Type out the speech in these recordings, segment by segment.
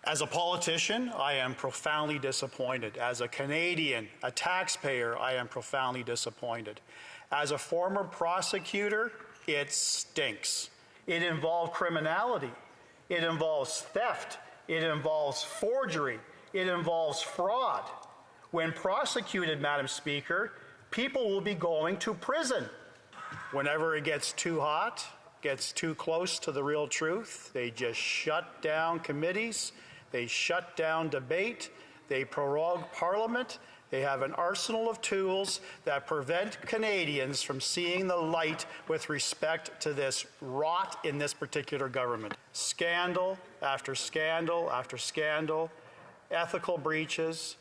As a politician, I am profoundly disappointed. As a Canadian, a taxpayer, I am profoundly disappointed. As a former prosecutor, it stinks. It involved criminality. It involves theft. It involves forgery. It involves fraud. When prosecuted, Madam Speaker, people will be going to prison. Whenever it gets too hot, gets too close to the real truth, they just shut down committees, they shut down debate, they prorogue Parliament. They have an arsenal of tools that prevent Canadians from seeing the light with respect to this rot in this particular government. Scandal after scandal after scandal, ethical breaches.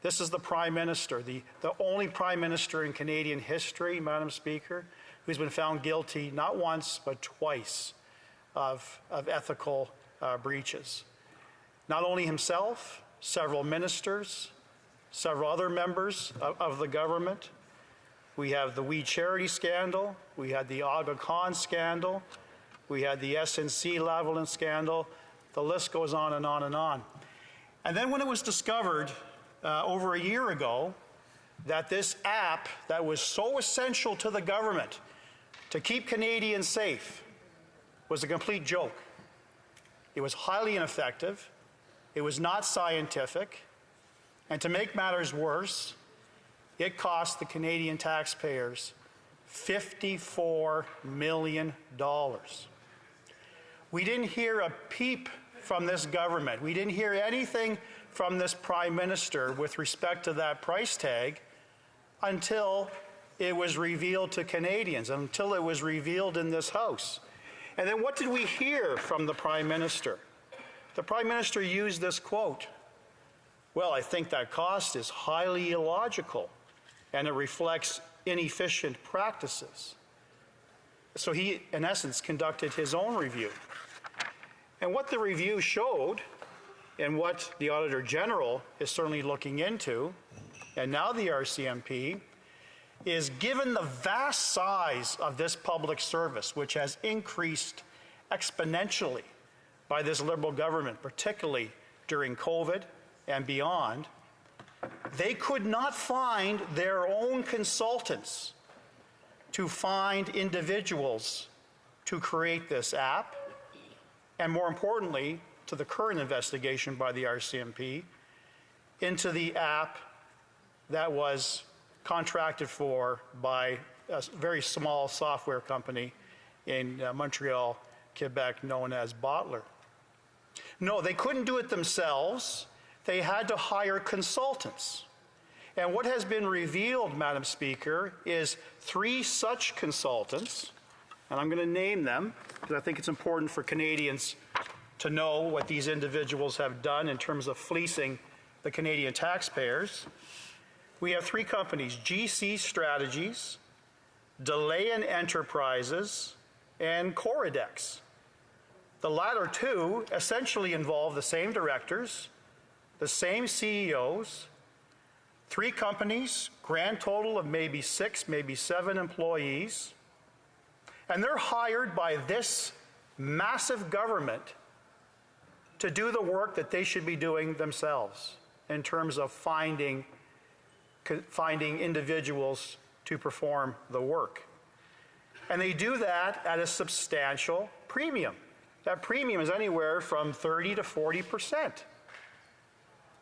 This is the Prime Minister, the only Prime Minister in Canadian history, Madam Speaker, who's been found guilty not once but twice of ethical breaches. Not only himself, several ministers, several other members of the government. We have the We Charity scandal. We had the Aga Khan scandal. We had the SNC-Lavalin scandal. The list goes on and on and on. And then when it was discovered over a year ago that this app that was so essential to the government to keep Canadians safe was a complete joke. It was highly ineffective. It was not scientific. And to make matters worse, it cost the Canadian taxpayers $54 million. We didn't hear a peep from this government. We didn't hear anything from this Prime Minister with respect to that price tag until it was revealed to Canadians, until it was revealed in this House. And then what did we hear from the Prime Minister? The Prime Minister used this quote, "Well, I think that cost is highly illogical and it reflects inefficient practices." So he, in essence, conducted his own review. And what the review showed, and what the Auditor General is certainly looking into, and now the RCMP, is given the vast size of this public service, which has increased exponentially by this Liberal government, particularly during COVID and beyond, they could not find their own consultants to find individuals to create this app, and more importantly, to the current investigation by the RCMP into the app that was contracted for by a very small software company in Montreal, Quebec, known as Bottler. No, they couldn't do it themselves. They had to hire consultants. And what has been revealed, Madam Speaker, is 3 such consultants, and I'm going to name them because I think it's important for Canadians to know what these individuals have done in terms of fleecing the Canadian taxpayers. We have 3 companies, GC Strategies, Delayan Enterprises, and Coridex. The latter 2 essentially involve the same directors, the same CEOs, 3 companies, grand total of maybe 6, maybe 7 employees, and they're hired by this massive government to do the work that they should be doing themselves in terms of finding individuals to perform the work. And they do that at a substantial premium. That premium is anywhere from 30 to 40%.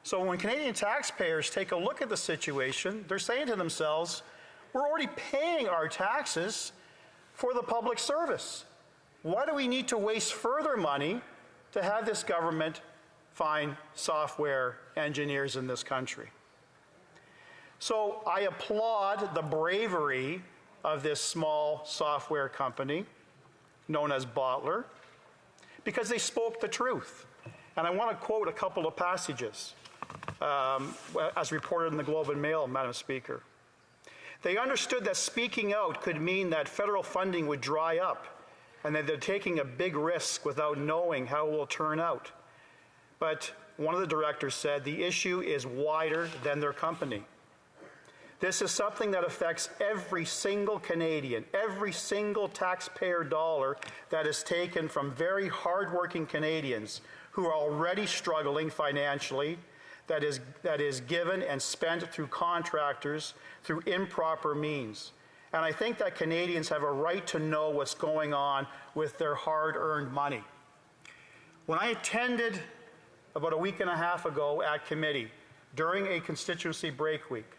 So when Canadian taxpayers take a look at the situation, they're saying to themselves, we're already paying our taxes for the public service. Why do we need to waste further money to have this government find software engineers in this country? So I applaud the bravery of this small software company known as Bottler, because they spoke the truth. And I want to quote a couple of passages as reported in the Globe and Mail, Madam Speaker. They understood that speaking out could mean that federal funding would dry up and that they're taking a big risk without knowing how it will turn out. But one of the directors said the issue is wider than their company. This is something that affects every single Canadian, every single taxpayer dollar that is taken from very hardworking Canadians who are already struggling financially, that is given and spent through contractors through improper means. And I think that Canadians have a right to know what's going on with their hard-earned money. When I attended about a week and a half ago at committee during a constituency break week,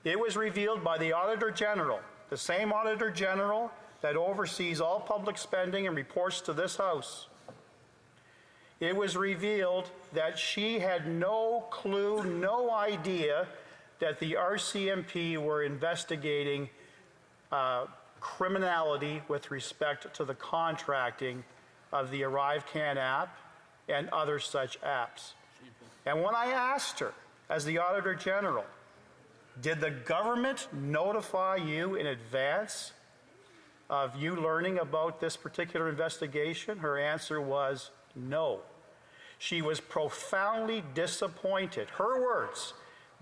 it was revealed by the Auditor General, the same Auditor General that oversees all public spending and reports to this House. It was revealed that she had no clue, no idea that the RCMP were investigating criminality with respect to the contracting of the ArriveCan app and other such apps. And when I asked her, as the Auditor General, did the government notify you in advance of you learning about this particular investigation? Her answer was no. She was profoundly disappointed, her words,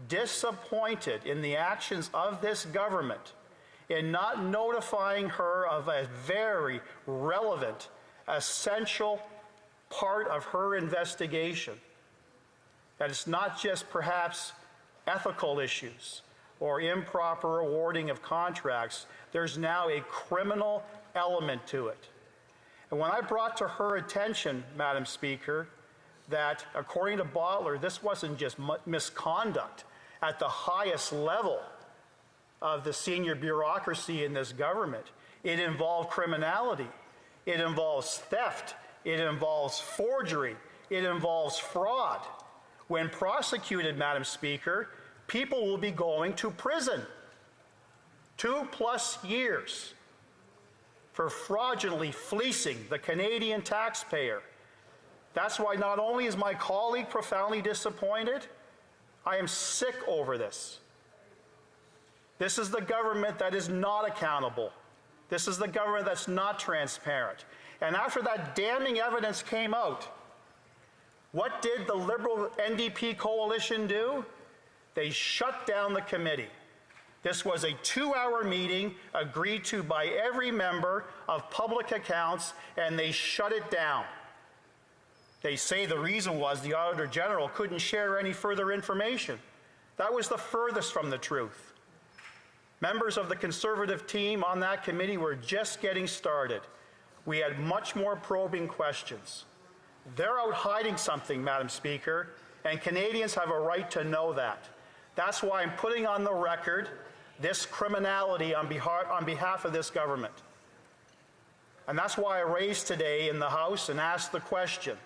disappointed in the actions of this government in not notifying her of a very relevant, essential part of her investigation. That it's not just perhaps ethical issues or improper awarding of contracts. There's now a criminal element to it. And when I brought to her attention, Madam Speaker, that according to Bottler, this wasn't just misconduct at the highest level of the senior bureaucracy in this government. It involved criminality. It involves theft. It involves forgery. It involves fraud. When prosecuted, Madam Speaker, people will be going to prison 2+ years for fraudulently fleecing the Canadian taxpayer. That's why not only is my colleague profoundly disappointed, I am sick over this. This is the government that is not accountable. This is the government that's not transparent. And after that damning evidence came out, what did the Liberal NDP coalition do? They shut down the committee. This was a 2-hour meeting agreed to by every member of Public Accounts, and they shut it down. They say the reason was the Auditor General couldn't share any further information. That was the furthest from the truth. Members of the Conservative team on that committee were just getting started. We had much more probing questions. They're out hiding something, Madam Speaker, and Canadians have a right to know that. That's why I'm putting on the record this criminality on behalf of this government. And that's why I raised today in the House and asked the question,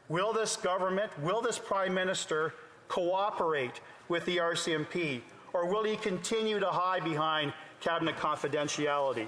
will this government, will this Prime Minister cooperate with the RCMP, or will he continue to hide behind cabinet confidentiality?